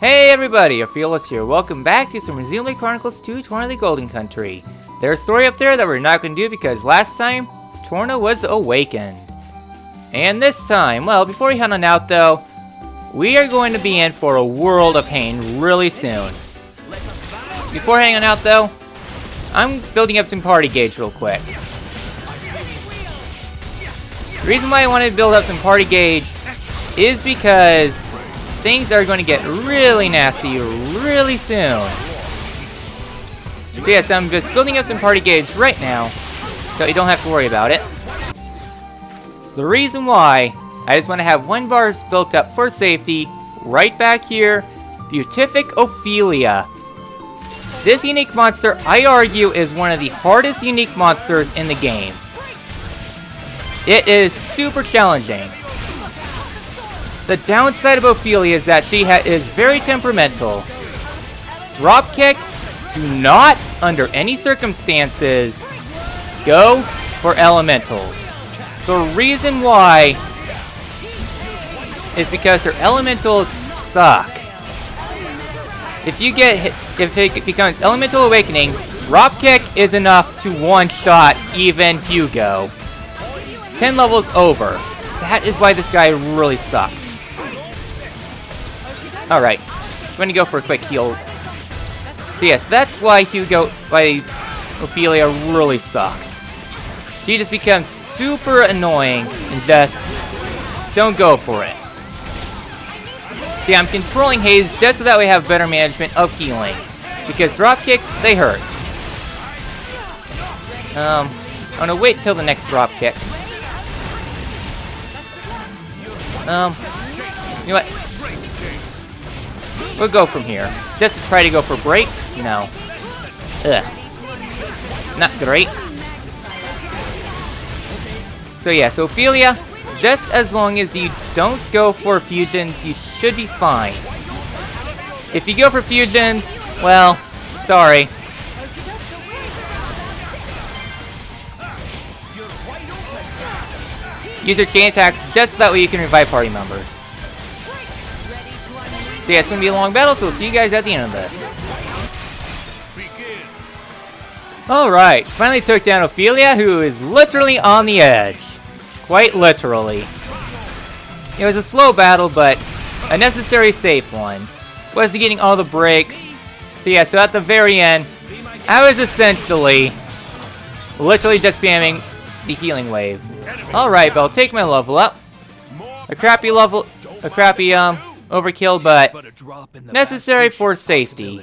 Hey everybody, Ophelia here. Welcome back to some Xenoblade Chronicles 2 Torna the Golden Country. There's a story up there that we're not going to do because last time, Torna was awakened. And this time, well, before we head on out though, we are going to be in for a world of pain really soon. Before hanging out though, I'm building up some party gauge real quick. The reason why I wanted to build up some party gauge is because things are going to get really nasty really soon. So yes, I'm just building up some party gauge right now, so you don't have to worry about it. The reason why, I just want to have one bar built up for safety, right back here, Beatific Ophelia. This unique monster, I argue, is one of the hardest unique monsters in the game. It is super challenging. The downside of Ophelia is that she is very temperamental. Dropkick, do not, under any circumstances, go for elementals. The reason why is because her elementals suck. If it becomes Elemental Awakening, Dropkick is enough to one-shot even Hugo. 10 levels over. That is why this guy really sucks. Alright, I'm going to go for a quick heal. So yes, that's why Ophelia really sucks. She just becomes super annoying and just don't go for it. See, I'm controlling Haze just so that we have better management of healing. Because drop kicks, they hurt. I'm gonna wait till the next drop kick. You know what? We'll go from here. Just to try to go for break? No. Ugh. Not great. So yeah, so Ophelia, just as long as you don't go for fusions, you should be fine. If you go for fusions, well, sorry. Use your chain attacks just so that way you can revive party members. So yeah, it's going to be a long battle, so we'll see you guys at the end of this. Alright, finally took down Ophelia, who is literally on the edge. Quite literally. It was a slow battle, but a necessary safe one. Was getting all the breaks. So yeah, so at the very end, I was essentially literally just spamming the healing wave. Alright, but I'll take my level up. A crappy overkill, but necessary for safety.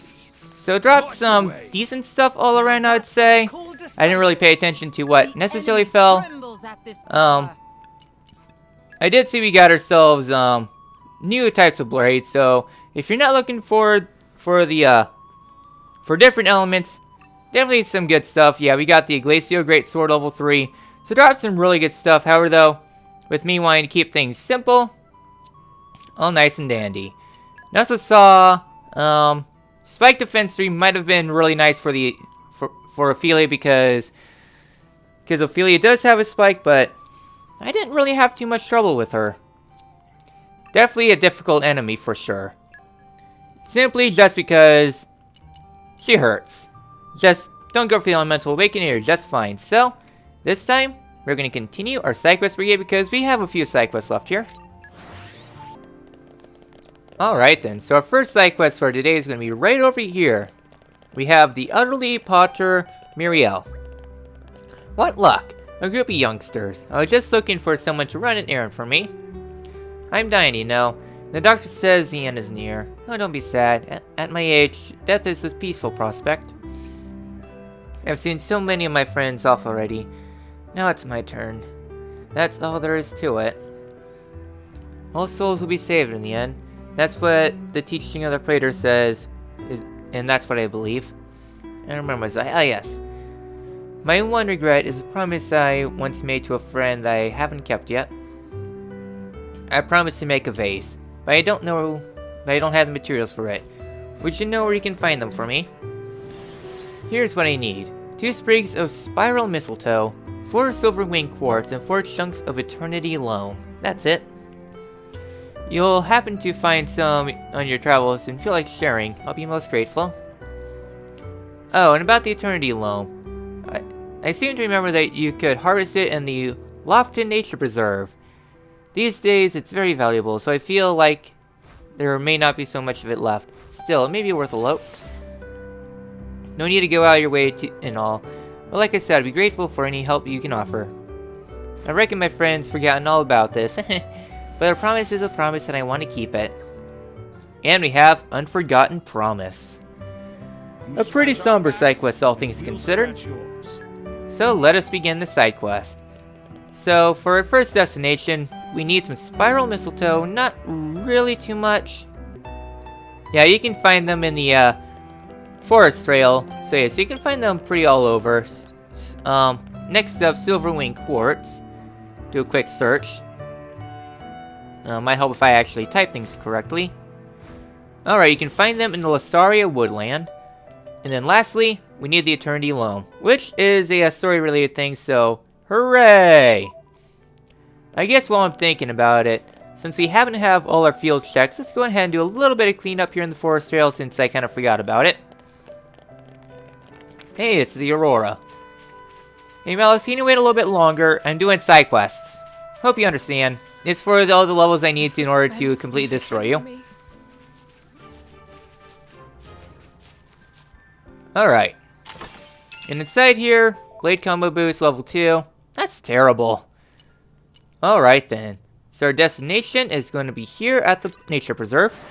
So dropped some decent stuff all around, I'd say. I didn't really pay attention to what necessarily fell. I did see we got ourselves new types of blades, so if you're not looking for different elements, definitely some good stuff. Yeah, we got the Glacio Great Sword level 3. So dropped some really good stuff. However though, with me wanting to keep things simple, all nice and dandy. I also saw Spike Defense 3 might have been really nice for Ophelia because Ophelia does have a spike, but I didn't really have too much trouble with her. Definitely a difficult enemy for sure. Simply just because she hurts. Just don't go for the Elemental Awakening, you're just fine. So, this time, we're going to continue our side quest brigade because we have a few side quests left here. Alright then, so our first side quest for today is going to be right over here. We have the Utterly Potter Muriel. What luck! A group of youngsters. I was just looking for someone to run an errand for me. I'm dying, you know. The doctor says the end is near. Oh, don't be sad. At my age, death is a peaceful prospect. I've seen so many of my friends off already. Now it's my turn. That's all there is to it. All souls will be saved in the end. That's what the teaching of the Praetor says, and that's what I believe. And remember, yes. My one regret is a promise I once made to a friend that I haven't kept yet. I promised to make a vase, but I don't have the materials for it. Would you know where you can find them for me? Here's what I need. 2 sprigs of spiral mistletoe, 4 silver wing quartz, and 4 chunks of eternity loam. That's it. you'll happen to find some on your travels and feel like sharing, I'll be most grateful. Oh, and about the Eternity Loam. I seem to remember that you could harvest it in the Lofton Nature Preserve. These days, it's very valuable, so I feel like there may not be so much of it left. Still, it may be worth a look. No need to go out of your way to and all. But like I said, I'd be grateful for any help you can offer. I reckon my friend's forgotten all about this. But a promise is a promise and I want to keep it. And we have Unforgotten Promise. A pretty somber side quest, all things considered. So let us begin the side quest. So for our first destination, we need some spiral mistletoe, not really too much. Yeah, you can find them in the forest trail. So yeah, so you can find them pretty all over. Next up, Silverwing Quartz. Do a quick search. Might help if I actually type things correctly. Alright, you can find them in the Lasaria Woodland. And then lastly, we need the Eternity Loam, which is a story-related thing, so hooray! I guess while I'm thinking about it, since we happen to have all our field checks, let's go ahead and do a little bit of cleanup here in the forest trail since I kind of forgot about it. Hey, it's the Aurora. Hey Malice, can you wait a little bit longer? I'm doing side quests. Hope you understand. It's for all the levels I need to in order to completely destroy you. Alright. And inside here, Blade Combo Boost level 2. That's terrible. Alright then. So our destination is going to be here at the Nature Preserve.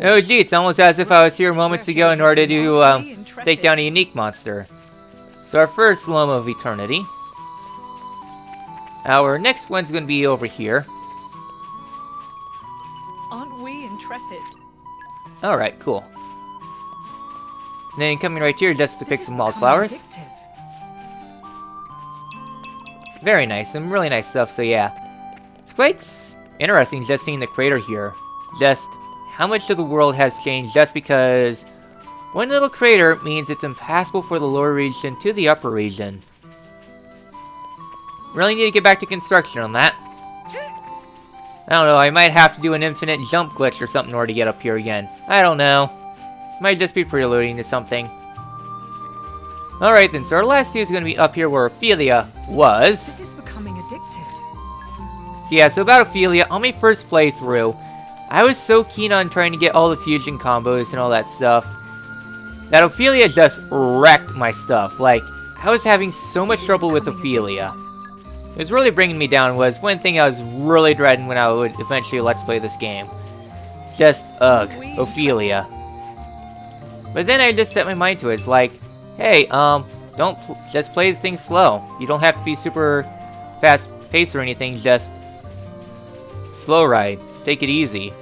Oh gee, it's almost as if I was here moments ago in order to take down a unique monster. So our first Loam of Eternity. Our next one's going to be over here. Aren't we intrepid? Alright, cool. And then coming right here just to pick some wildflowers. Very nice, some really nice stuff, so yeah. It's quite interesting just seeing the crater here. Just how much of the world has changed just because one little crater means it's impassable for the lower region to the upper region. Really need to get back to construction on that. I don't know, I might have to do an infinite jump glitch or something in order to get up here again. I don't know. Might just be preluding to something. Alright then, so our last two is going to be up here where Ophelia was. This is becoming addictive. So yeah, so about Ophelia, on my first playthrough, I was so keen on trying to get all the fusion combos and all that stuff, that Ophelia just wrecked my stuff. Like, I was having so much trouble with Ophelia. What was really bringing me down was one thing I was really dreading when I would eventually let's play this game. Just, ugh, Ophelia. But then I just set my mind to it. It's like, hey, just play things slow. You don't have to be super fast paced or anything, just slow ride. Take it easy.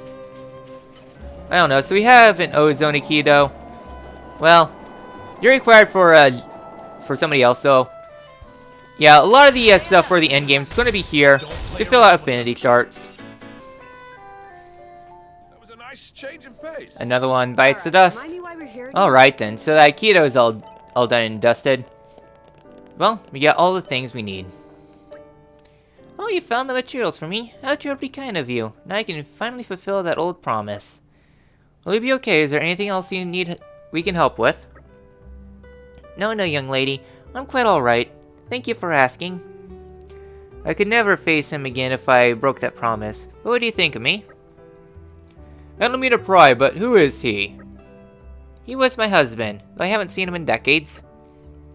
I don't know, so we have an ozone Aikido. Well, you're required for somebody else, so yeah, a lot of the stuff for the end game is going to be here to fill out affinity charts. That was a nice change of pace. Another one bites the dust. Alright then, so the Aikido is all done and dusted. Well, we got all the things we need. Oh, you found the materials for me. How terribly kind of you. Now I can finally fulfill that old promise. Will you be okay? Is there anything else you need we can help with? No, young lady. I'm quite alright. Thank you for asking. I could never face him again if I broke that promise. What do you think of me? I don't mean to pry, but who is he? He was my husband, though I haven't seen him in decades.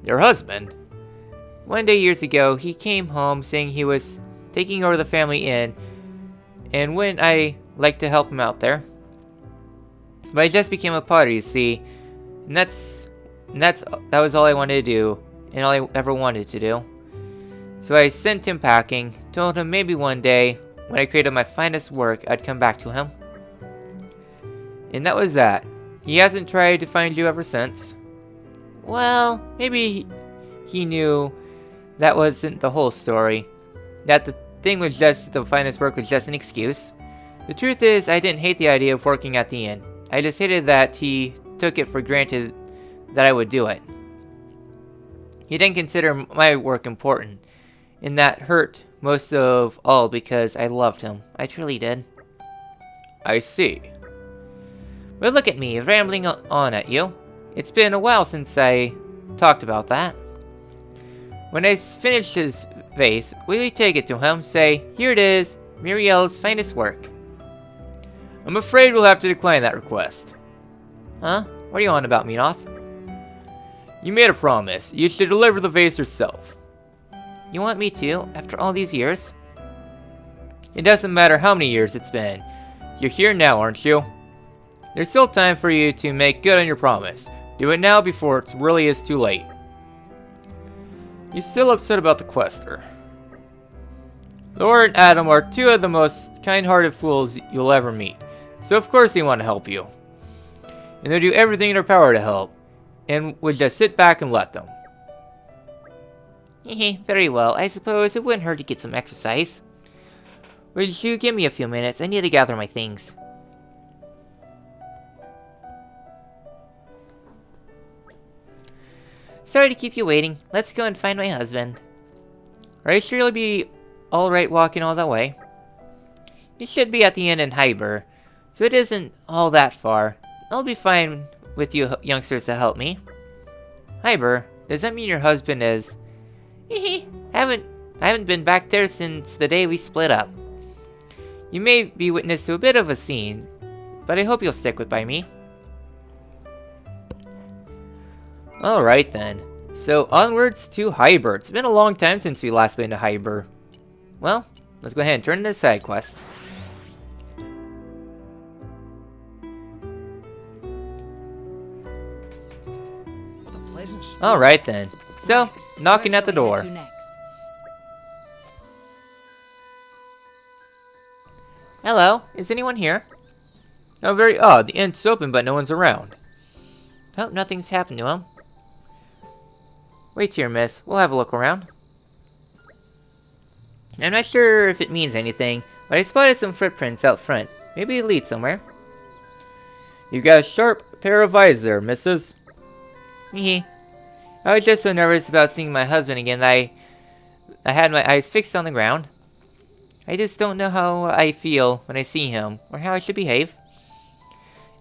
Your husband? One day years ago, he came home saying he was taking over the family inn, and wouldn't I like to help him out there? But I just became a potter, you see, and that was all I wanted to do, and all I ever wanted to do. So I sent him packing, told him maybe one day, when I created my finest work, I'd come back to him. And that was that. He hasn't tried to find you ever since. Well, maybe he knew that wasn't the whole story. That the thing was just, the finest work was just an excuse. The truth is, I didn't hate the idea of working at the inn. I just hated that he took it for granted that I would do it. He didn't consider my work important, and that hurt most of all because I loved him. I truly did. I see. But look at me, rambling on at you. It's been a while since I talked about that. When I finish his vase, will you take it to him? Say, here it is, Muriel's finest work. I'm afraid we'll have to decline that request. Huh? What are you on about, Minoth? You made a promise. You should deliver the vase yourself. You want me to, after all these years? It doesn't matter how many years it's been. You're here now, aren't you? There's still time for you to make good on your promise. Do it now before it really is too late. You're still upset about the quester. Laura and Adam are two of the most kind-hearted fools you'll ever meet, so of course they want to help you. And they'll do everything in their power to help, and would just sit back and let them. Very well, I suppose it wouldn't hurt to get some exercise. Would you give me a few minutes? I need to gather my things. Sorry to keep you waiting. Let's go and find my husband. Are you sure you'll be alright walking all that way? He should be at the inn in Hyber, so it isn't all that far. I'll be fine with you youngsters to help me. Hyber? Does that mean your husband is... I haven't been back there since the day we split up. You may be witness to a bit of a scene, but I hope you'll stick by me. Alright then. So onwards to Hyber. It's been a long time since we last been to Hyber. Well, let's go ahead and turn to the side quest. Alright then. So, knocking at the door. Hello, is anyone here? How very odd. The inn's open, but no one's around. Hope nothing's happened to him. Wait here, miss. We'll have a look around. I'm not sure if it means anything, but I spotted some footprints out front. Maybe it leads somewhere. You've got a sharp pair of eyes there, missus. I was just so nervous about seeing my husband again that I had my eyes fixed on the ground. I just don't know how I feel when I see him, or how I should behave.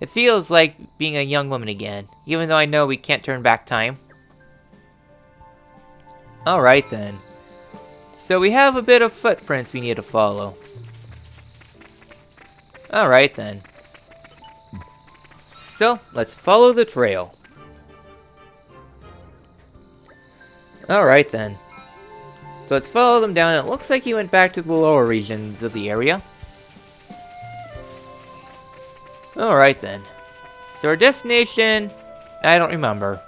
It feels like being a young woman again, even though I know we can't turn back time. Alright then. So we have a bit of footprints we need to follow. Alright then. So, let's follow the trail. Alright then. So let's follow them down. It looks like he went back to the lower regions of the area. Alright then. So our destination, I don't remember.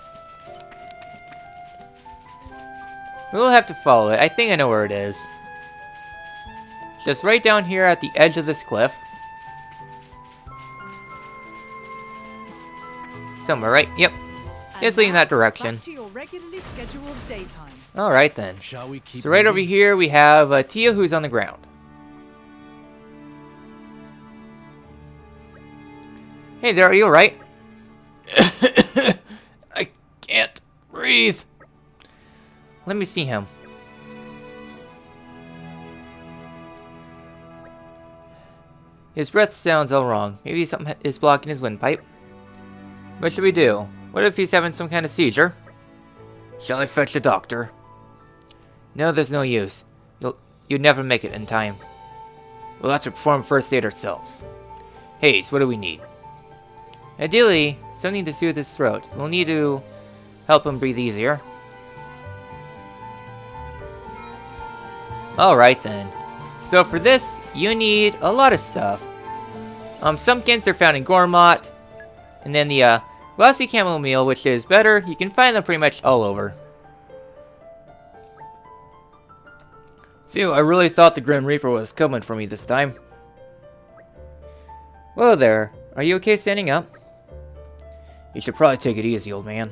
We'll have to follow it. I think I know where it is. Just right down here at the edge of this cliff. Somewhere, right? Yep. It's leading that direction. Back to your regularly scheduled daytime. Alright then. Shall we keep So right over here we have Tia who's on the ground. Hey there, are you alright? I can't breathe. Let me see him. His breath sounds all wrong. Maybe something is blocking his windpipe. What should we do? What if he's having some kind of seizure? Shall I fetch a doctor? No, there's no use. You'd never make it in time. We'll have to perform first aid ourselves. Hayes, what do we need? Ideally, something to soothe his throat. We'll need to help him breathe easier. Alright then. So for this, you need a lot of stuff. Sumpkins are found in Gormott. And then the glossy chamomile, which is better. You can find them pretty much all over. Phew, I really thought the Grim Reaper was coming for me this time. Whoa there. Are you okay standing up? You should probably take it easy, old man.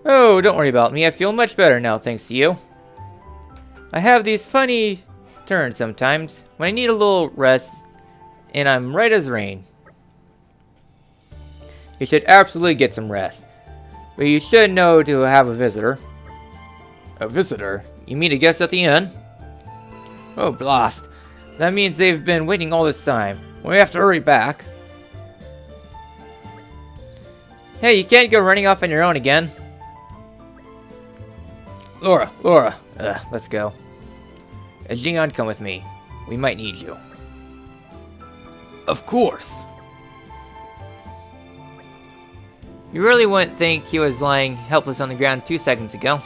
Oh, don't worry about me. I feel much better now, thanks to you. I have these funny turns sometimes when I need a little rest, and I'm right as rain. You should absolutely get some rest. But you should know to have a visitor. A visitor? You mean a guest at the inn? Oh, blast. That means they've been waiting all this time. We have to hurry back. Hey, you can't go running off on your own again. Laura. Let's go. Xeon, come with me. We might need you. Of course. You really wouldn't think he was lying helpless on the ground 2 seconds ago.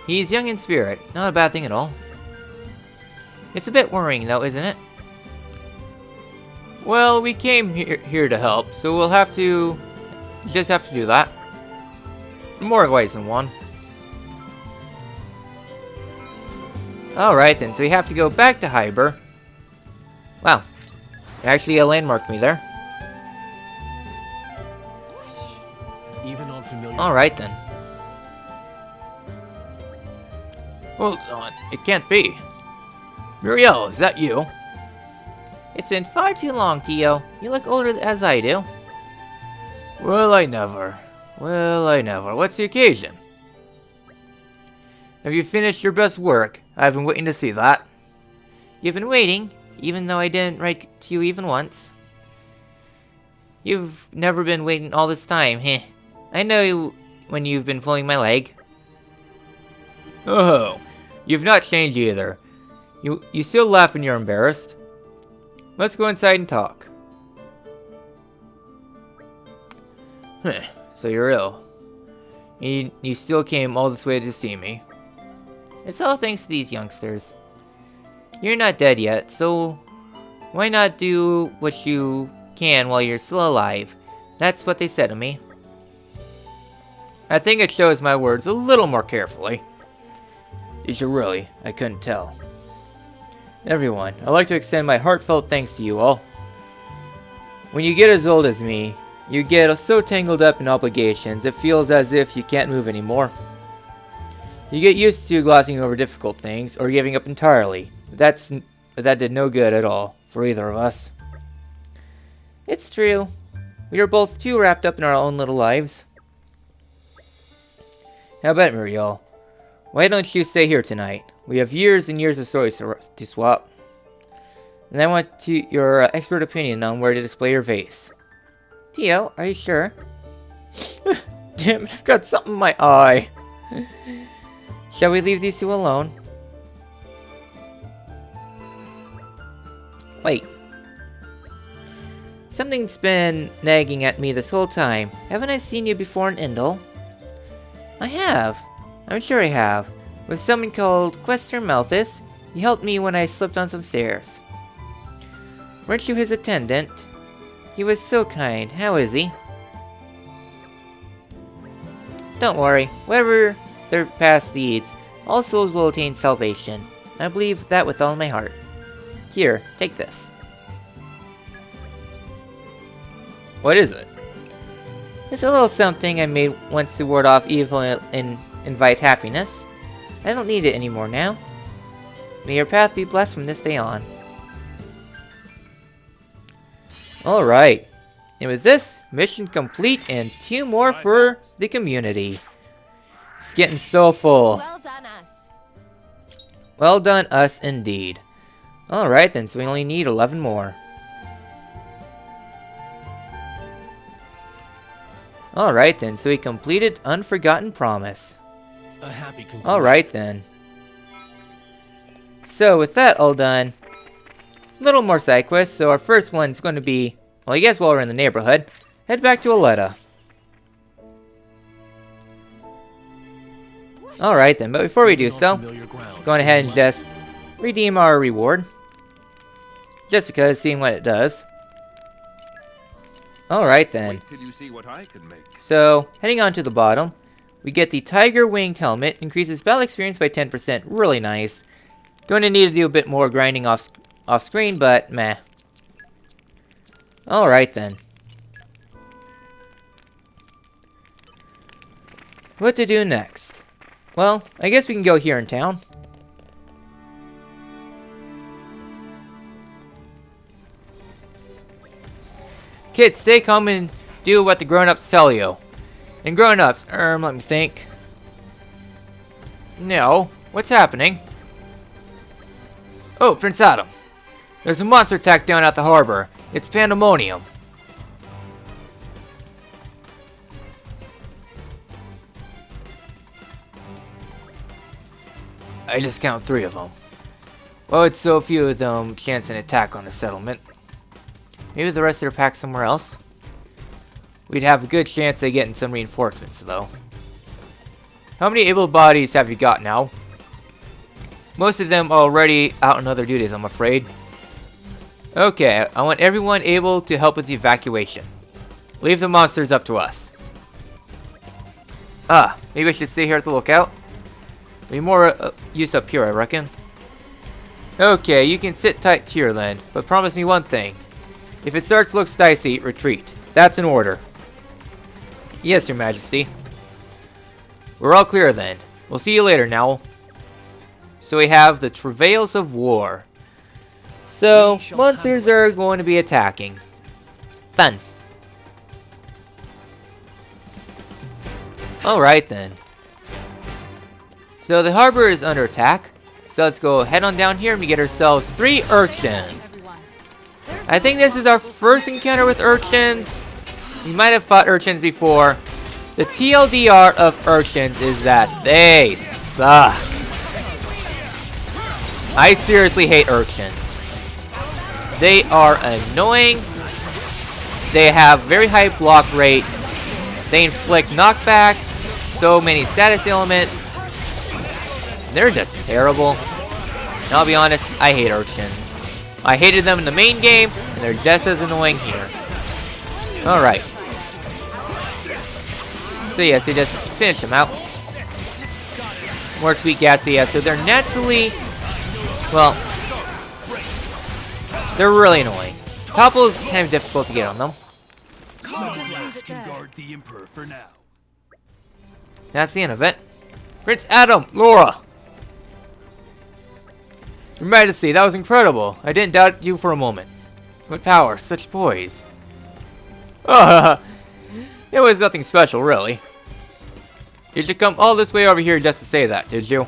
He's young in spirit. Not a bad thing at all. It's a bit worrying though, isn't it? Well, we came here to help, so we'll have to... just have to do that. More ways than one. Alright then, so we have to go back to Hyber. Wow. Actually, a landmark me there. Alright then. Hold on, it can't be. Muriel, is that you? It's been far too long, Tio. You look older as I do. Well, I never. What's the occasion? Have you finished your best work? I've been waiting to see that. You've been waiting, even though I didn't write to you even once. You've never been waiting all this time, heh. I know you when you've been pulling my leg. Oh, you've not changed either. You still laugh when you're embarrassed. Let's go inside and talk. So you're ill. You still came all this way to see me. It's all thanks to these youngsters. You're not dead yet, so why not do what you can while you're still alive? That's what they said to me. I think it shows my words a little more carefully. Did you really? I couldn't tell. Everyone, I'd like to extend my heartfelt thanks to you all. When you get as old as me, you get so tangled up in obligations, it feels as if you can't move anymore. You get used to glossing over difficult things, or giving up entirely. That did no good at all, for either of us. It's true. We are both too wrapped up in our own little lives. How about it, Muriel? Why don't you stay here tonight? We have years and years of stories to swap. And I want your expert opinion on where to display your vase. Tio, are you sure? Damn it, I've got something in my eye. Shall we leave these two alone? Wait. Something's been nagging at me this whole time. Haven't I seen you before in Indel? I have. I'm sure I have. With someone called Quester Malthus, he helped me when I slipped on some stairs. Weren't you his attendant? He was so kind. How is he? Don't worry. Whatever their past deeds, all souls will attain salvation. I believe that with all my heart. Here, take this. What is it? It's a little something I made once to ward off evil and invite happiness. I don't need it anymore now. May your path be blessed from this day on. Alright. And with this, mission complete and 2 more for the community. It's getting so full. Well done, us. Well done, us indeed. Alright then, so we only need 11 more. Alright then, so we completed Unforgotten Promise. A happy conclusion. Alright then. So with that all done, a little more side quests. So our first one's going to be, well, I guess while we're in the neighborhood, head back to Aletta. Alright then, but before we do so, going ahead and just redeem our reward. Just because, seeing what it does. Alright then. Wait till you see what I can make. So, heading on to the bottom, we get the Tiger Winged Helmet. Increases battle experience by 10%. Really nice. Going to need to do a bit more grinding off screen, but meh. Alright then. What to do next? Well, I guess we can go here in town. Kids, stay calm and do what the grown-ups tell you. And grown-ups, let me think. No, what's happening? Oh, Prince Adam. There's a monster attack down at the harbor. It's pandemonium. I just count 3 of them. Well, it's so few of them chance an attack on the settlement. Maybe the rest of their pack somewhere else? We'd have a good chance of getting some reinforcements, though. How many able bodies have you got now? Most of them are already out on other duties, I'm afraid. Okay, I want everyone able to help with the evacuation. Leave the monsters up to us. Maybe I should stay here at the lookout? Be more use up here, I reckon. Okay, you can sit tight to your land, but promise me one thing. If it starts to look dicey, retreat. That's an order. Yes, Your Majesty. We're all clear then. We'll see you later, now. So we have the travails of war. So, monsters are going to be attacking. Fun. Alright then. So the harbor is under attack. So let's go head on down here and we get ourselves 3 urchins. I think this is our first encounter with urchins. You might have fought urchins before. The TLDR of urchins is that they suck. I seriously hate urchins. They are annoying. They have very high block rate. They inflict knockback. So many status elements. They're just terrible. And I'll be honest, I hate urchins. I hated them in the main game, and they're just as annoying here. Alright. So yeah, so just finish them out. More sweet gassy, yeah, so they're naturally... Well... They're really annoying. Topple's kind of difficult to get on them. That's the end of it. Prince Adam! Laura! Your Majesty, that was incredible. I didn't doubt you for a moment. What power, such poise. It was nothing special, really. You should come all this way over here just to say that, did you?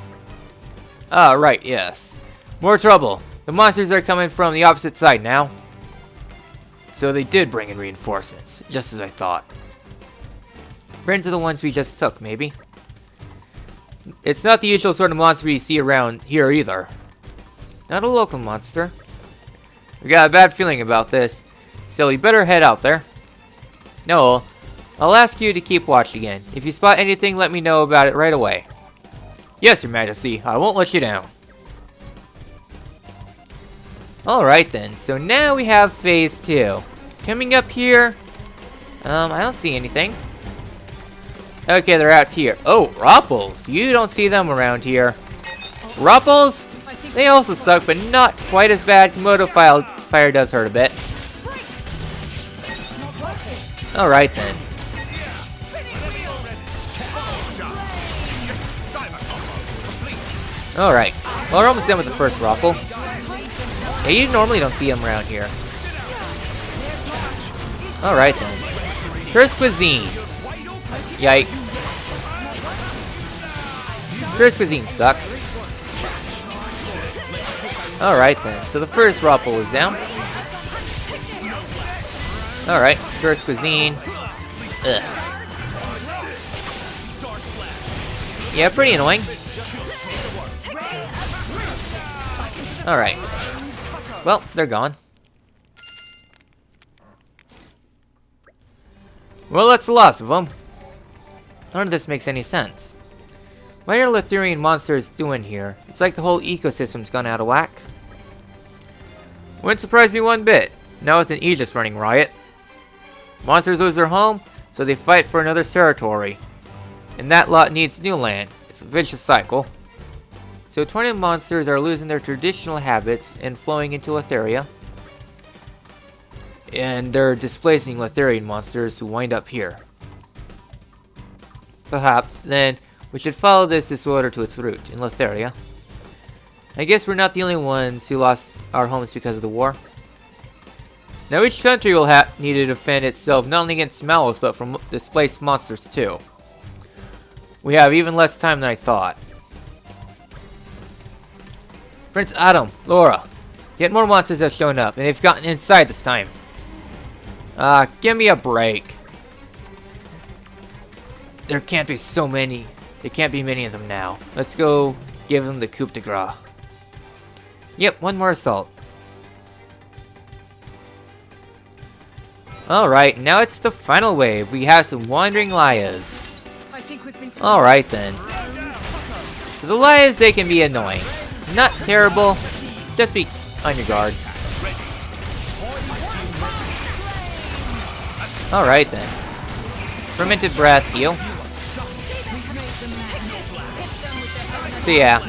Ah, right, yes. More trouble. The monsters are coming from the opposite side now. So they did bring in reinforcements, just as I thought. Friends are the ones we just took, maybe. It's not the usual sort of monster we see around here either. Not a local monster. We got a bad feeling about this. So we better head out there. No, I'll ask you to keep watch again. If you spot anything, let me know about it right away. Yes, Your Majesty. I won't let you down. Alright then, so now we have phase 2. Coming up here, I don't see anything. Okay, they're out here. Oh, Ropples. You don't see them around here. Ropples? They also suck, but not quite as bad. Komodo fire does hurt a bit. Alright then. Alright. Well, we're almost done with the first Roppel. Yeah, you normally don't see them around here. Alright then. First Cuisine. Yikes. First Cuisine sucks. Alright then. So the first Roppel is down. Alright. First Cuisine. Ugh. Yeah, pretty annoying. Alright. Well, they're gone. Well, that's the last of them. None of this makes any sense. What are Lithurian monsters doing here? It's like the whole ecosystem's gone out of whack. Wouldn't surprise me one bit. Now with an Aegis running riot. Monsters lose their home, so they fight for another territory. And that lot needs new land. It's a vicious cycle. So Torna monsters are losing their traditional habits and flowing into Lithria. And they're displacing Lithurian monsters who wind up here. Perhaps, then, we should follow this disorder to its root in Lithria. I guess we're not the only ones who lost our homes because of the war. Now each country will need to defend itself not only against Mallows, but from displaced monsters too. We have even less time than I thought. Prince Adam, Laura, yet more monsters have shown up, and they've gotten inside this time. Give me a break. There can't be so many. There can't be many of them now. Let's go give them the coup de grace. Yep, one more assault. Alright, now it's the final wave. We have some wandering liars. I think we've been Alright then. For the liars, they can be annoying. Not terrible. Just be on your guard. Alright then. Fermented breath, heal. So yeah.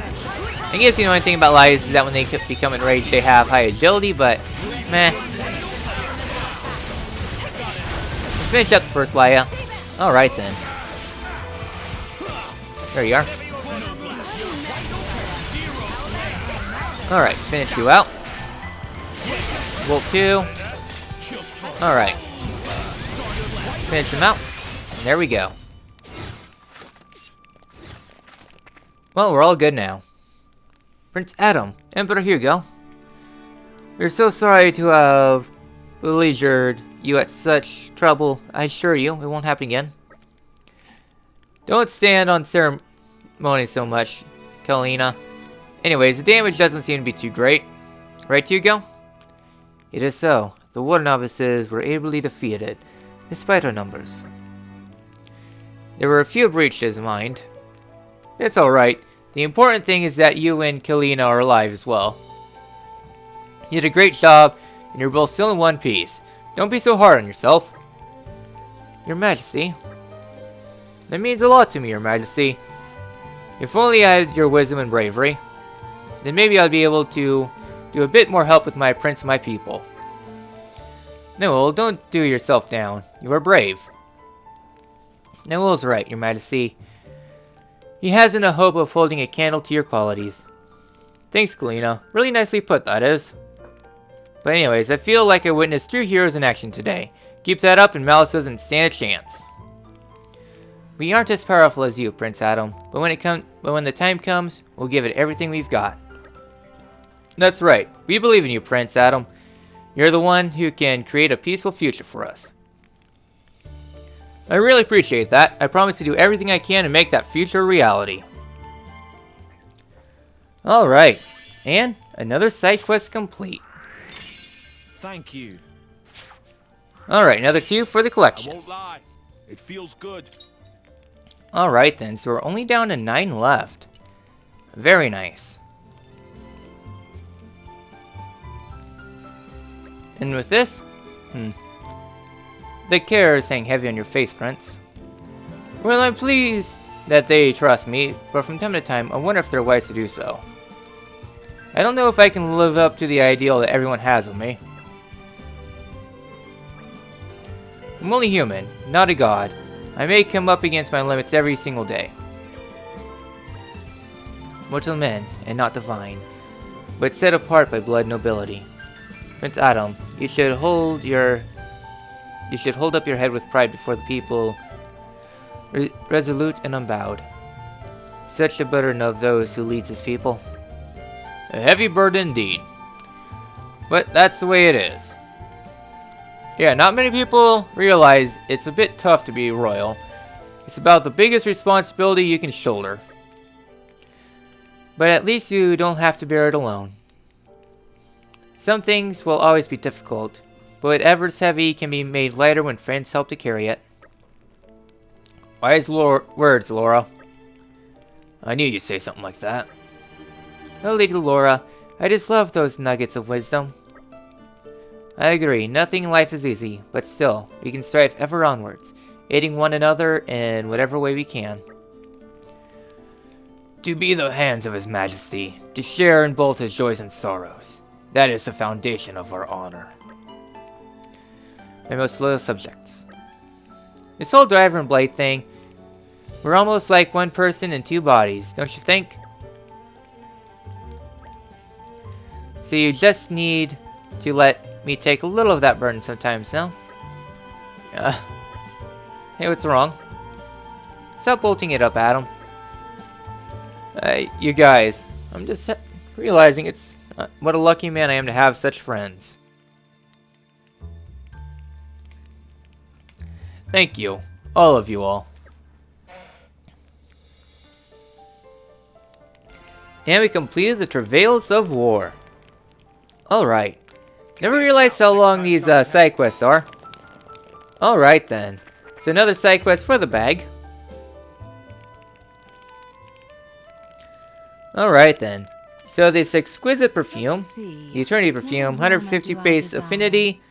I guess the only thing about liars is that when they become enraged, they have high agility, but meh. Let's finish up the first liar. Alright then. There you are. Alright, finish you out. Volt 2. Alright. Finish him out. And there we go. Well, we're all good now. Prince Adam, Emperor Hugo. We're so sorry to have beleaguered you at such trouble. I assure you, it won't happen again. Don't stand on ceremony so much, Kalina. Anyways, the damage doesn't seem to be too great. Right, Hugo? It is so. The water novices were ably defeated, despite our numbers. There were a few breaches, mind. It's alright. The important thing is that you and Kalina are alive as well. You did a great job, and you're both still in one piece. Don't be so hard on yourself. Your Majesty. That means a lot to me, Your Majesty. If only I had your wisdom and bravery, then maybe I'd be able to do a bit more help with my prince and my people. No, don't do yourself down. You are brave. Noel's right, Your Majesty. He hasn't a hope of holding a candle to your qualities. Thanks, Kalina. Really nicely put, that is. But anyways, I feel like I witnessed true heroes in action today. Keep that up and Malice doesn't stand a chance. We aren't as powerful as you, Prince Adam, but when the time comes, we'll give it everything we've got. That's right. We believe in you, Prince Adam. You're the one who can create a peaceful future for us. I really appreciate that. I promise to do everything I can to make that future a reality. Alright, and another side quest complete. Thank you. Alright, another 2 for the I collection. won't lie. It feels good. Alright then, so we're only down to 9 left. Very nice. And with this, the care is hanging heavy on your face, Prince. Well, I'm pleased that they trust me, but from time to time, I wonder if they're wise to do so. I don't know if I can live up to the ideal that everyone has of me. I'm only human, not a god. I may come up against my limits every single day. Mortal men, and not divine, but set apart by blood nobility. Prince Adam, you should hold up your head with pride before the people, resolute and unbowed. Such a burden of those who leads his people. A heavy burden indeed. But that's the way it is. Yeah, not many people realize it's a bit tough to be royal. It's about the biggest responsibility you can shoulder. But at least you don't have to bear it alone. Some things will always be difficult, but whatever's heavy can be made lighter when friends help to carry it. Wise words, Laura. I knew you'd say something like that. Oh, Lady Laura, I just love those nuggets of wisdom. I agree, nothing in life is easy, but still, we can strive ever onwards, aiding one another in whatever way we can. To be the hands of His Majesty, to share in both his joys and sorrows. That is the foundation of our honor. My most loyal subjects. This whole driver and blade thing, we're almost like one person in 2 bodies, don't you think? So you just need to let me take a little of that burden sometimes now. Hey, what's wrong? Stop bolting it up, Adam. You guys, I'm just realizing it's what a lucky man I am to have such friends. Thank you, all of you all. And we completed the Travails of War. Alright. Never realized how long these side quests are. Alright then. So another side quest for the bag. Alright then. So this exquisite perfume, the Eternity perfume, 150 base affinity.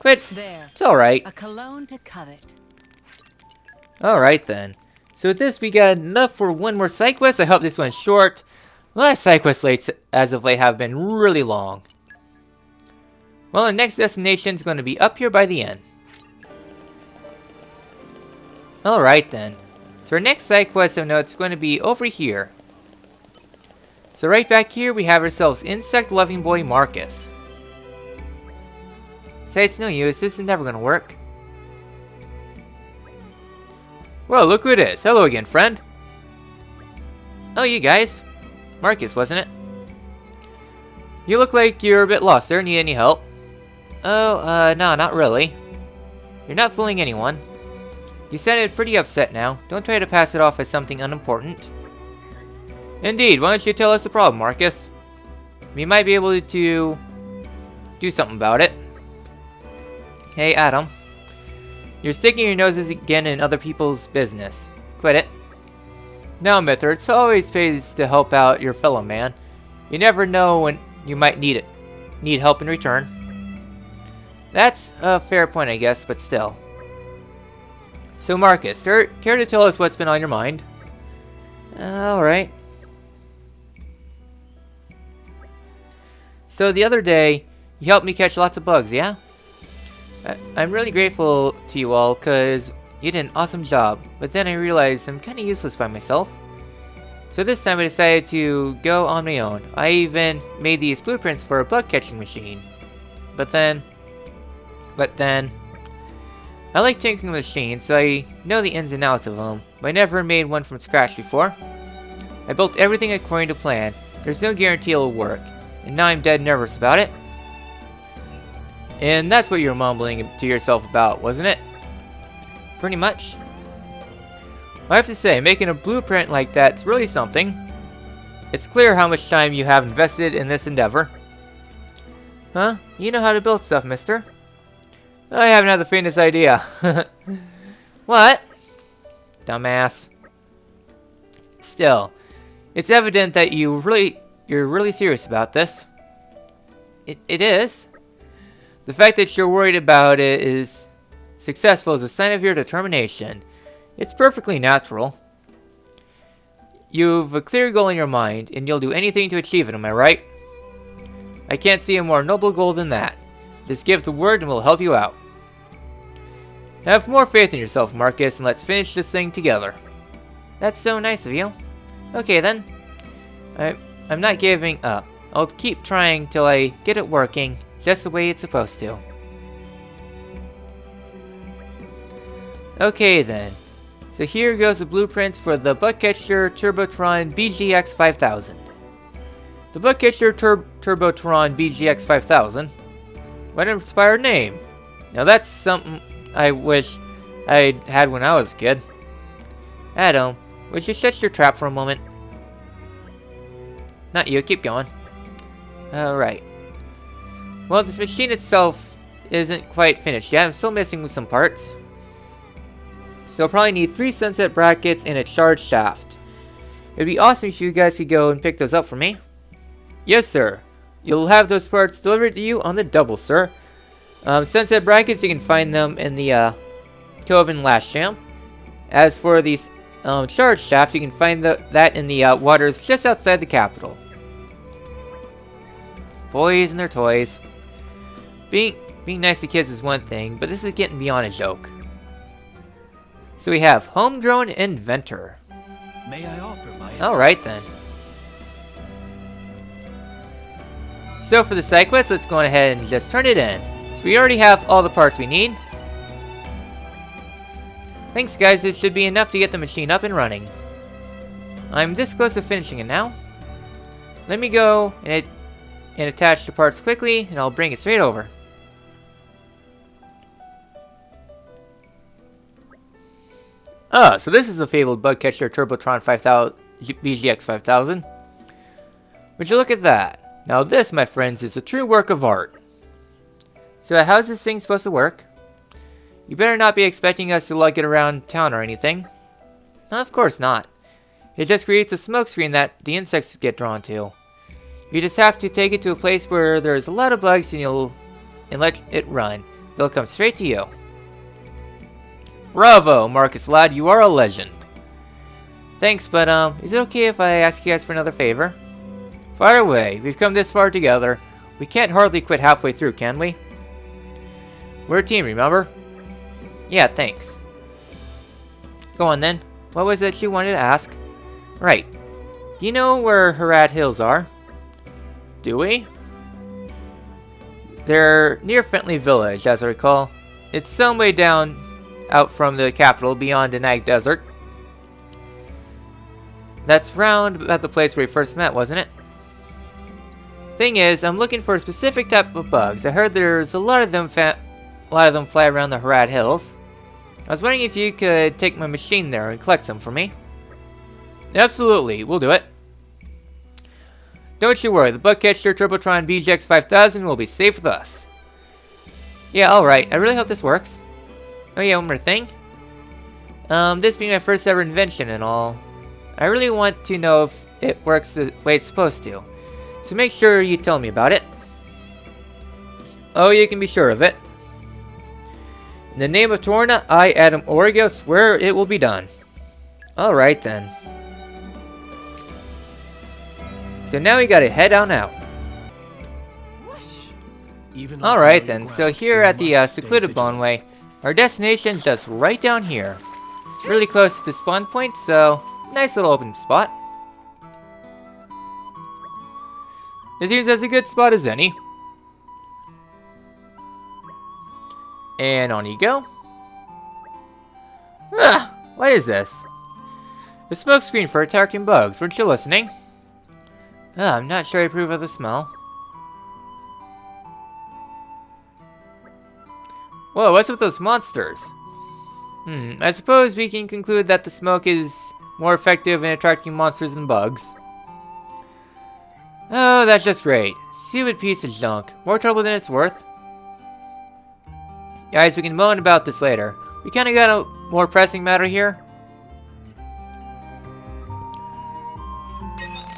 Quit. It's alright. A cologne to covet. Alright then. So with this, we got enough for one more side quest. I hope this one's short. The last side quests as of late have been really long. Well, our next destination is going to be up here by the end. Alright then. So our next side quest I know it's going to be over here. So right back here we have ourselves insect-loving boy Marcus. Say it's no use, this is never going to work. Well, look who it is. Hello again, friend. Oh, you guys. Marcus, wasn't it? You look like you're a bit lost there. Need any help? Oh, no, not really. You're not fooling anyone. You sounded pretty upset now. Don't try to pass it off as something unimportant. Indeed, why don't you tell us the problem, Marcus? We might be able to do something about it. Hey, Adam. You're sticking your noses again in other people's business. Quit it. Now, Mither, it's always pays to help out your fellow man. You never know when you might need help in return. That's a fair point, I guess, but still. So, Marcus, care to tell us what's been on your mind? Alright. So, the other day, you helped me catch lots of bugs, yeah? I'm really grateful to you all, because you did an awesome job, but then I realized I'm kind of useless by myself. So this time I decided to go on my own. I even made these blueprints for a bug catching machine. But then, I like tinkering with machines, so I know the ins and outs of them, but I never made one from scratch before. I built everything according to plan. There's no guarantee it'll work, and now I'm dead nervous about it. And that's what you were mumbling to yourself about, wasn't it? Pretty much. I have to say, making a blueprint like that's really something. It's clear how much time you have invested in this endeavor. Huh? You know how to build stuff, mister? I haven't had the faintest idea. What? Dumbass. Still, it's evident that you're really serious about this. It is. The fact that you're worried about it is successful is a sign of your determination. It's perfectly natural. You've a clear goal in your mind, and you'll do anything to achieve it, am I right? I can't see a more noble goal than that. Just give the word and we'll help you out. Have more faith in yourself, Marcus, and let's finish this thing together. That's so nice of you. Okay then. I'm not giving up. I'll keep trying till I get it working just the way it's supposed to. Okay then. So here goes the blueprints for the Bugcatcher Turbotron BGX 5000. The Bugcatcher Turbotron BGX 5000? What an inspired name. Now that's something I wish I'd had when I was a kid. Adam, would you shut your trap for a moment? Not you, keep going. Alright. Well, this machine itself isn't quite finished yet. I'm still missing some parts. So I'll probably need 3 sunset brackets and a charge shaft. It'd be awesome if you guys could go and pick those up for me. Yes, sir. You'll have those parts delivered to you on the double, sir. Sunset brackets, you can find them in the Cove in Lasham. As for these charge shafts, you can find that in the waters just outside the capital. Boys and their toys. Being nice to kids is one thing, but this is getting beyond a joke. So we have Homegrown Inventor. May I offer my Alright then. So for the side quest, let's go ahead and just turn it in. So we already have all the parts we need. Thanks guys, it should be enough to get the machine up and running. I'm this close to finishing it now. Let me go and attach the parts quickly, and I'll bring it straight over. Ah, so this is the fabled bug catcher Turbotron 5000 BGX 5000. Would you look at that? Now this, my friends, is a true work of art. So how's this thing supposed to work? You better not be expecting us to lug it around town or anything. No, of course not. It just creates a smoke screen that the insects get drawn to. You just have to take it to a place where there's a lot of bugs and let it run. They'll come straight to you. Bravo, Marcus lad, you are a legend. Thanks, but is it okay if I ask you guys for another favor? Fire away. We've come this far together. We can't hardly quit halfway through, can we? We're a team, remember? Yeah, thanks. Go on then. What was it you wanted to ask? Right. Do you know where Harad Hills are? Do we? They're near Fentley Village, as I recall. It's some way down out from the capital, beyond the Nag Desert. That's round about the place where we first met, wasn't it? Thing is, I'm looking for a specific type of bugs. I heard there's a lot of them fly around the Harad Hills. I was wondering if you could take my machine there and collect some for me. Absolutely, we'll do it. Don't you worry, the bug catcher Turbotron BGX 5000 will be safe with us. Yeah, alright, I really hope this works. Oh yeah, one more thing. This being my first ever invention and all, I really want to know if it works the way it's supposed to. So make sure you tell me about it. Oh, you can be sure of it. In the name of Torna, I, Adam Origo, swear it will be done. Alright then. So now we gotta head on out. Alright then, so here at the secluded Boneway, our destination's just right down here. Really close to the spawn point, so nice little open spot. It seems as a good spot as any. And on you go. Ah, what is this? The smoke screen for attacking bugs. Weren't you listening? Ah, I'm not sure I approve of the smell. Whoa, what's with those monsters? I suppose we can conclude that the smoke is more effective in attracting monsters than bugs. Oh, that's just great. Stupid piece of junk. More trouble than it's worth. Guys, we can moan about this later. We kinda got a more pressing matter here.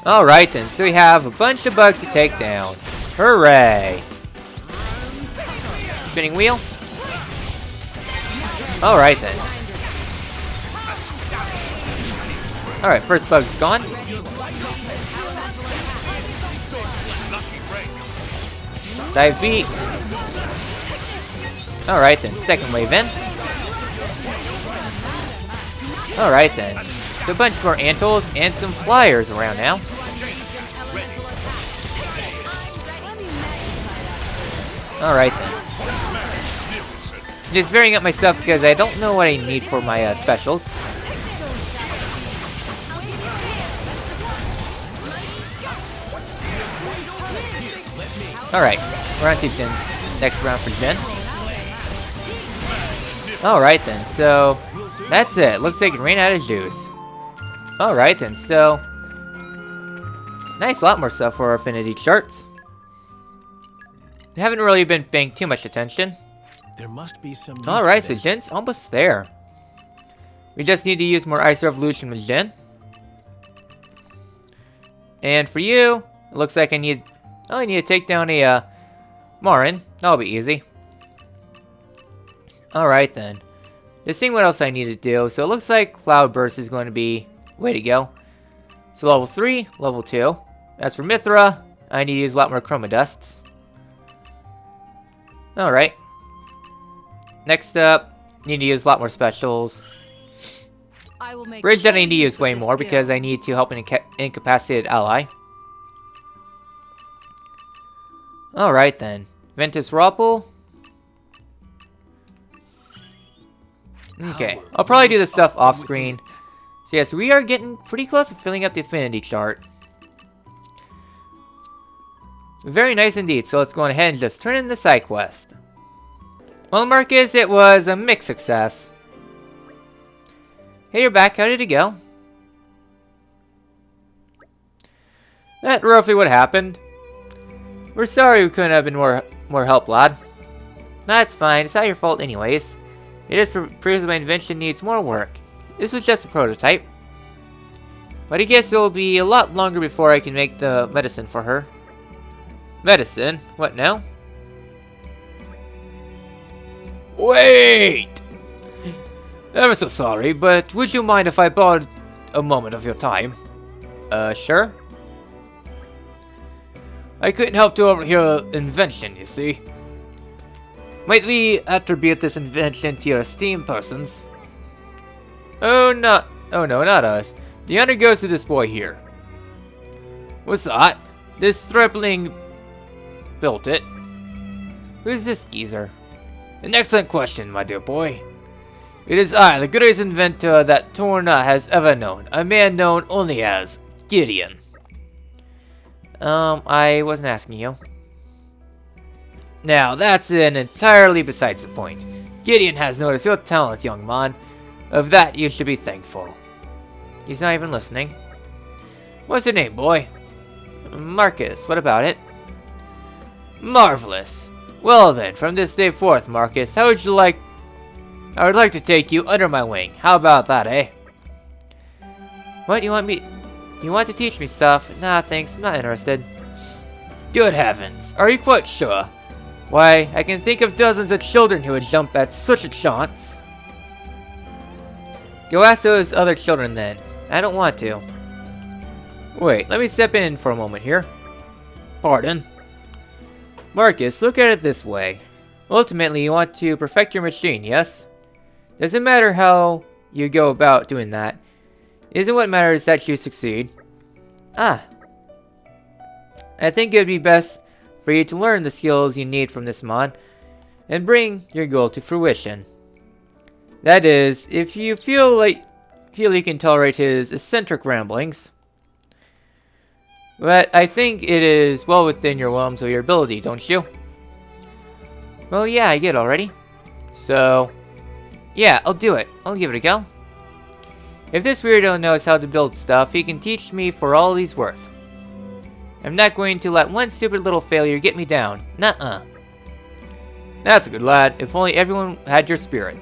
Alright then, so we have a bunch of bugs to take down. Hooray! Spinning wheel. Alright then. Alright, first bug's gone. Dive beat. Alright then, second wave in. Alright then. So a bunch more Antles and some flyers around now. Alright then. I'm just varying up my stuff because I don't know what I need for my specials. Alright, we're on to Jin's next round for Jin. Alright then, so that's it. Looks like it ran out of juice. Alright then, so nice, lot more stuff for our affinity charts. Haven't really been paying too much attention. There must be some. Alright, so Jin's almost there. We just need to use more Ice Revolution with Jin. And for you, it looks like I need to take down a Marin. That'll be easy. Alright then. Just seeing what else I need to do. So it looks like Cloudburst is going to be way to go. So level 3, level 2. As for Mithra, I need to use a lot more Chroma Dusts. Alright. Next up, need to use a lot more specials. Bridge that I need to use way more because I need to help an incapacitated ally. Alright then. Ventus Roppel. Okay, I'll probably do this stuff off screen. So yes, we are getting pretty close to filling up the affinity chart. Very nice indeed, so let's go ahead and just turn in the side quest. Well, Marcus, it was a mixed success. Hey, you're back. How did it go? That roughly what happened. We're sorry we couldn't have been more help, lad. That's fine. It's not your fault anyways. It just proves my invention needs more work. This was just a prototype. But I guess it'll be a lot longer before I can make the medicine for her. Medicine? What now? Wait! I'm so sorry, but would you mind if I borrowed a moment of your time? Sure. I couldn't help to overhear an invention, you see. Might we attribute this invention to your esteemed persons? Oh no, not us. The honor goes to this boy here. What's that? This stripling built it. Who's this geezer? An excellent question, my dear boy. It is I, the greatest inventor that Torna has ever known. A man known only as Gideon. I wasn't asking you. Now, that's entirely besides the point. Gideon has noticed your talent, young man. Of that, you should be thankful. He's not even listening. What's your name, boy? Marcus. What about it? Marvelous. Well then, from this day forth, Marcus, how would you like... I would like to take you under my wing. How about that, eh? What, you want to teach me stuff? Nah, thanks. I'm not interested. Good heavens. Are you quite sure? Why, I can think of dozens of children who would jump at such a chance. Go ask those other children then. I don't want to. Wait, let me step in for a moment here. Pardon? Marcus, look at it this way. Ultimately, you want to perfect your machine, yes? Doesn't matter how you go about doing that. Isn't what matters that you succeed. Ah. I think it would be best for you to learn the skills you need from this mod and bring your goal to fruition. That is, if you feel you can tolerate his eccentric ramblings. But I think it is well within your realms of your ability, don't you? Well, yeah, I get it already. So, yeah, I'll do it. I'll give it a go. If this weirdo knows how to build stuff, he can teach me for all he's worth. I'm not going to let one stupid little failure get me down. Nuh-uh. That's a good lad. If only everyone had your spirit.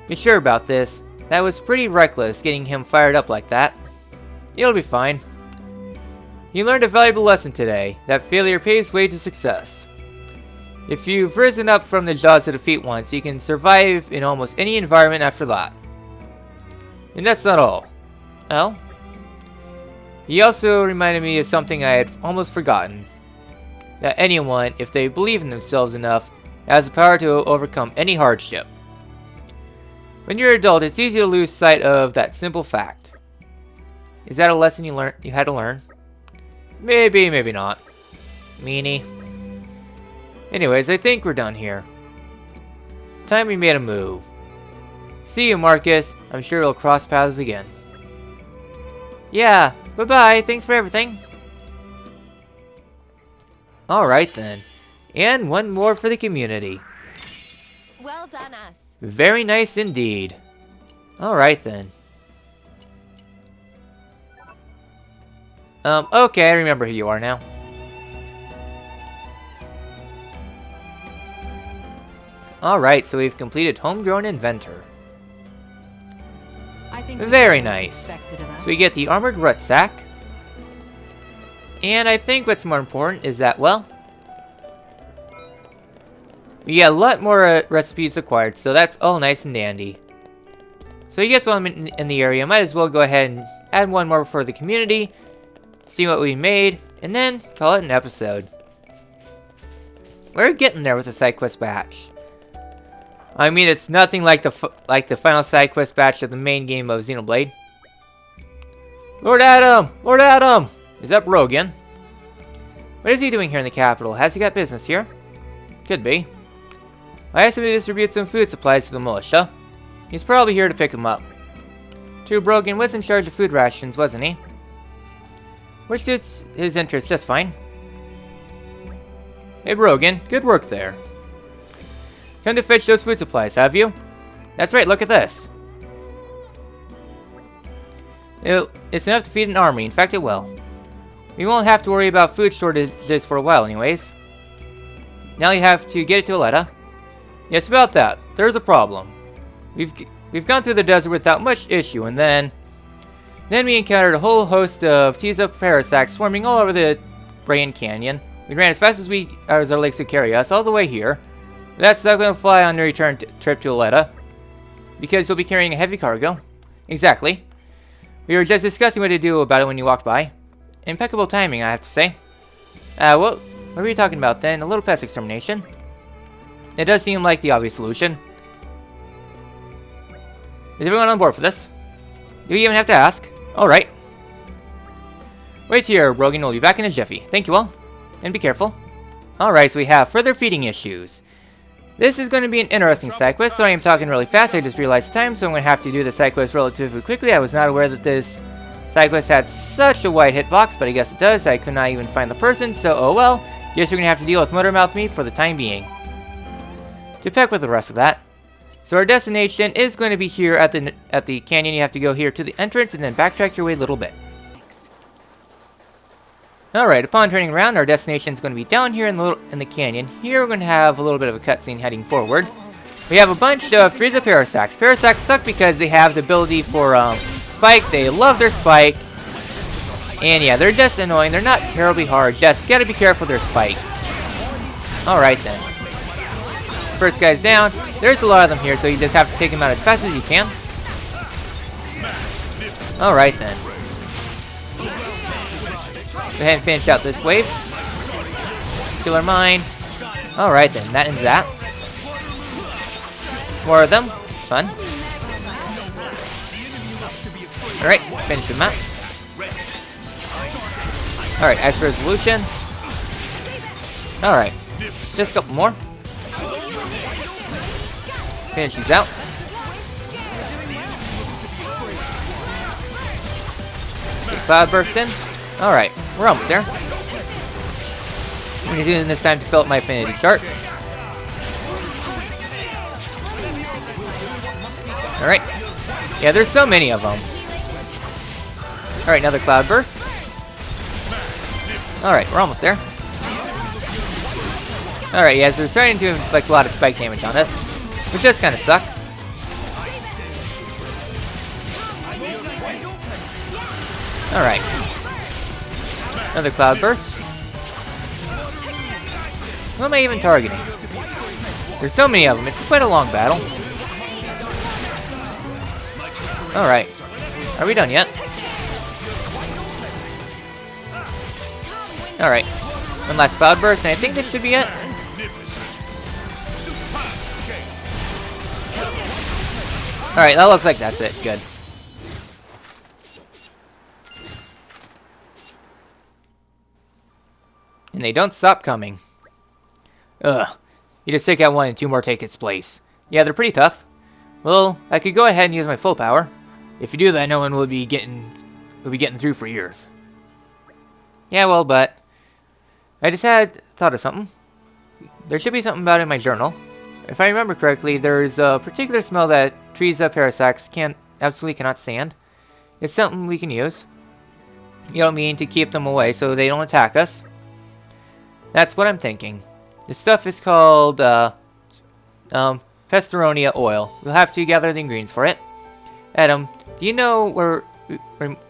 You sure about this? That was pretty reckless, getting him fired up like that. You'll be fine. You learned a valuable lesson today, that failure paves way to success. If you've risen up from the jaws of defeat once, you can survive in almost any environment after that. And that's not all. Oh? He also reminded me of something I had almost forgotten. That anyone, if they believe in themselves enough, has the power to overcome any hardship. When you're an adult, it's easy to lose sight of that simple fact. Is that a lesson you had to learn? Maybe, maybe not. Meanie. Anyways, I think we're done here. Time we made a move. See you, Marcus. I'm sure we'll cross paths again. Yeah, bye-bye. Thanks for everything. Alright then. And one more for the community. Well done, us. Very nice indeed. Alright then. Okay, I remember who you are now. Alright, so we've completed Homegrown Inventor. Very nice. So we get the Armored Rucksack. And I think what's more important is that, well, we get a lot more recipes acquired, so that's all nice and dandy. So I guess while I'm in the area, I might as well go ahead and add one more for the community, see what we made, and then call it an episode. We're getting there with the side quest batch. I mean, it's nothing like the final side quest batch of the main game of Xenoblade. Lord Adam! Lord Adam! Is that Brogan? What is he doing here in the capital? Has he got business here? Could be. I asked him to distribute some food supplies to the militia. He's probably here to pick them up. True, Brogan was in charge of food rations, wasn't he? Which suits his interests just fine. Hey Brogan, good work there. Come to fetch those food supplies, have you? That's right, look at this. It's enough to feed an army, in fact it will. We won't have to worry about food shortages for a while anyways. Now you have to get it to Aletta. Yes, about that. There's a problem. We've gone through the desert without much issue, and then we encountered a whole host of Tiza parasacks swarming all over the Brain Canyon. We ran as fast as our legs could carry us all the way here. That's not going to fly on the return trip to Aletta, because you'll be carrying a heavy cargo. Exactly. We were just discussing what to do about it when you walked by. Impeccable timing, I have to say. What were you talking about then? A little pest extermination? It does seem like the obvious solution. Is everyone on board for this? Do you even have to ask? Alright. Wait here, Brogan will be back in a jiffy. Thank you all. And be careful. Alright, so we have further feeding issues. This is going to be an interesting side quest, so I am talking really fast. I just realized the time, so I'm going to have to do the side quest relatively quickly. I was not aware that this side quest had such a wide hitbox, but I guess it does. I could not even find the person, so oh well. Guess you're going to have to deal with Motormouth me for the time being. To peck with the rest of that. So our destination is going to be here at the canyon. You have to go here to the entrance and then backtrack your way a little bit. Alright, upon turning around, our destination is going to be down here in the canyon. Here we're going to have a little bit of a cutscene heading forward. We have a bunch of trees of parasacks. Parasacks suck because they have the ability for spike. They love their spike. And yeah, they're just annoying. They're not terribly hard. Just gotta be careful with their spikes. Alright then. First guy's down. There's a lot of them here, so you just have to take them out as fast as you can. Alright then. Go ahead and finish out this wave. Killer mine. Alright then, that ends that. More of them. Fun. Alright, finish them out. Alright, Ice Resolution. Alright, just a couple more. Finish these out. Get Cloud Burst in. Alright, we're almost there. I'm using this time to fill up my affinity charts. Alright. Yeah, there's so many of them. Alright, another Cloud Burst. Alright, we're almost there. Alright, yeah, so they're starting to inflict a lot of spike damage on us, which does kind of suck. Alright. Another Cloud Burst. Who am I even targeting? There's so many of them, it's quite a long battle. Alright. Are we done yet? Alright. One last Cloud Burst, and I think this should be it. Alright, that looks like that's it. Good. And they don't stop coming. Ugh. You just take out one and two more take its place. Yeah, they're pretty tough. Well, I could go ahead and use my full power. If you do that, no one will be getting through for years. Yeah, well, but I just had thought of something. There should be something about it in my journal. If I remember correctly, there's a particular smell that trees of parasacks absolutely cannot stand. It's something we can use. You don't mean to keep them away so they don't attack us. That's what I'm thinking. This stuff is called Pestoronia oil. We'll have to gather the ingredients for it. Adam, do you know where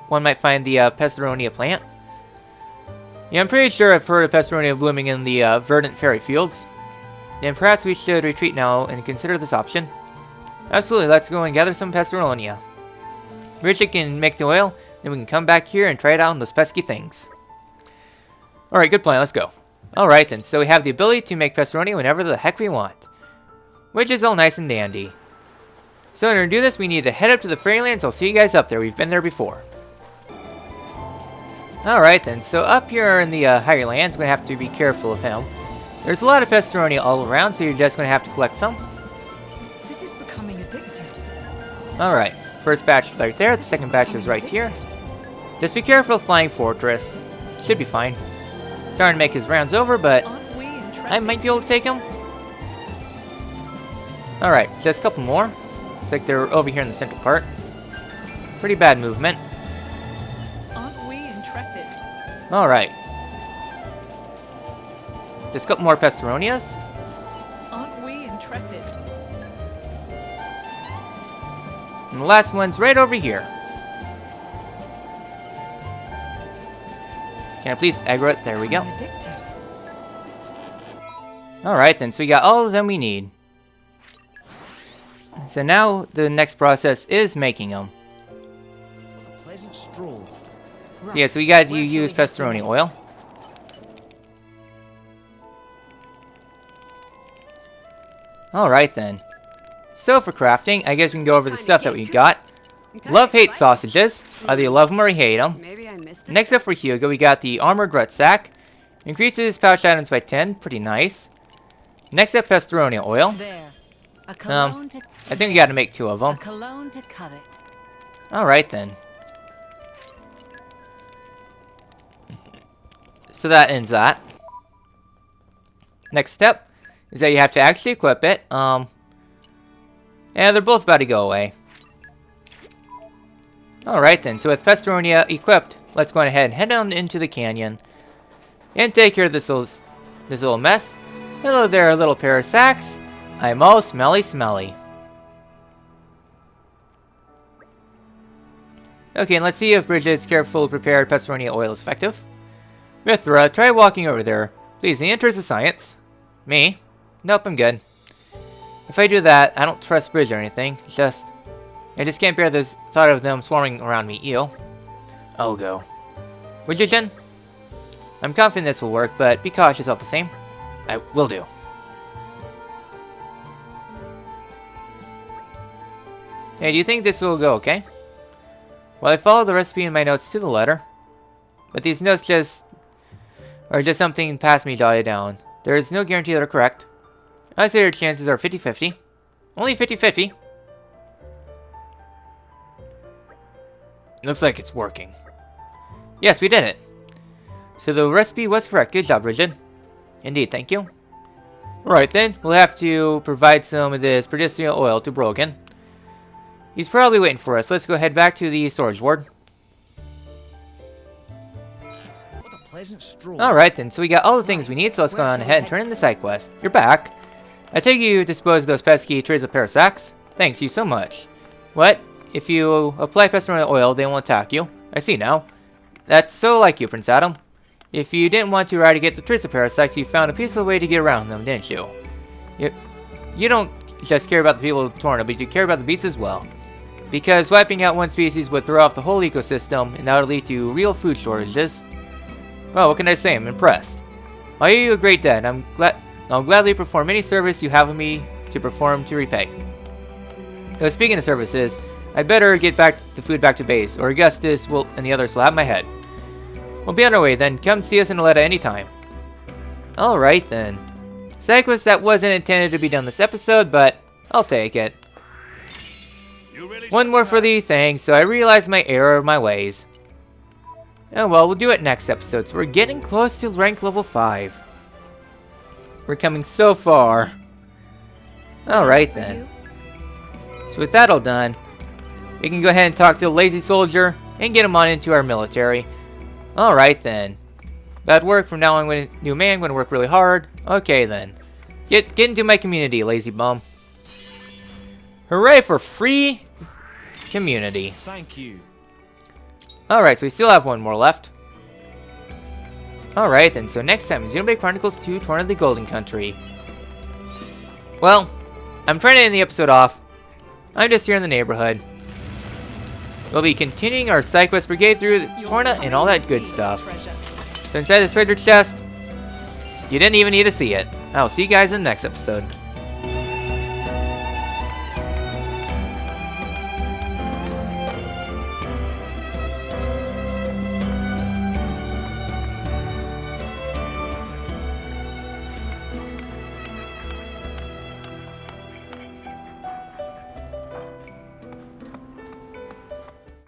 one might find the Pestoronia plant? Yeah, I'm pretty sure I've heard of Pestoronia blooming in the verdant fairy fields. Then perhaps we should retreat now and consider this option. Absolutely, let's go and gather some Pestoronia. Richard can make the oil, then we can come back here and try it out on those pesky things. Alright, good plan, let's go. Alright then, so we have the ability to make Pestoronia whenever the heck we want. Which is all nice and dandy. So in order to do this, we need to head up to the Fairylands. I'll see you guys up there. We've been there before. Alright then, so up here in the Highlands, we're going to have to be careful of him. There's a lot of Pesteronia all around, so you're just going to have to collect some. This is becoming addictive. Alright, first batch is right there, the second batch is right here. Just be careful of Flying Fortress. Should be fine. Starting to make his rounds over, but Aren't we intrepid? I might be able to take him. Alright, just a couple more. Looks like they're over here in the central part. Pretty bad movement. Aren't we intrepid? Alright. Just a couple more Pesteronias. Aren't we intrepid? And the last one's right over here. Can I please aggro it? There we go. Addictive. Alright then, so we got all of them we need. So now the next process is making them. A pleasant stroll. So yeah, so we got to use Pesteronia oil. Alright then. So for crafting, I guess we can go over the stuff that we got. Love hate sausages. Either you love them or you hate them. Maybe I missed Next up for Hugo, we got the Armored Rucksack. Increases pouch items by 10. Pretty nice. Next up, Pesteronia oil. There. A cologne to I think we got to make 2 of a them. cologne to covet. Alright then. So that ends that. Next step is that you have to actually equip it. And they're both about to go away. Alright then, so with Pesteronia equipped, let's go ahead and head on into the canyon. And take care of this little mess. Hello there, little pair of sacks. I'm all smelly. Okay, and let's see if Bridget's carefully prepared Pesteronia oil is effective. Mithra, try walking over there. Please, the interest of science. Me? Nope, I'm good. If I do that, I don't trust Bridget or anything. I just can't bear this thought of them swarming around me. Ew. I'll go. Bridget, I'm confident this will work, but be cautious all the same. I will do. Hey, do you think this will go okay? Well, I followed the recipe in my notes to the letter. But these notes are just something past me jotted down. There is no guarantee they're correct. I say your chances are 50-50. Only 50-50. Looks like it's working. Yes, we did it. So the recipe was correct. Good job, Bridget. Indeed, thank you. Alright then, we'll have to provide some of this medicinal oil to Brogan. He's probably waiting for us. Let's go head back to the storage ward. What a pleasant stroll. Alright then, so we got all the things we need, so let's go on ahead and turn in the side quest. You're back. I take you disposed of those pesky trays of parasacks. Thanks you so much. What? If you apply Pesteronia oil, they won't attack you. I see now. That's so like you, Prince Adam. If you didn't want to try to get the traits of parasites, you found a peaceful way to get around them, didn't you? You don't just care about the people of Torna, but you care about the beasts as well. Because wiping out one species would throw off the whole ecosystem, and that would lead to real food shortages. Well, what can I say? I'm impressed. I owe you a great debt, and I'll gladly perform any service you have of me to perform to repay. Though speaking of services, I'd better get the food back to base, or Augustus and the others will have my head. We'll be on our way then. Come see us in Aletta anytime. Alright then. Side quest that wasn't intended to be done this episode, but I'll take it. One more for the thing, so I realize my error of my ways. Oh well, we'll do it next episode, so we're getting close to rank level 5. We're coming so far. Alright then. So with that all done, we can go ahead and talk to the lazy soldier and get him on into our military. Alright then. Bad work. From now on, when new man, I'm going to work really hard. Okay then. Get into my community, lazy bum. Hooray for free community. Thank you. Alright, so we still have one more left. Alright then, so next time, Xenoblade Chronicles 2, Torna the Golden Country. Well, I'm trying to end the episode off. I'm just here in the neighborhood. We'll be continuing our side quest brigade through Torna and all that good stuff. So inside this treasure chest, you didn't even need to see it. I'll see you guys in the next episode.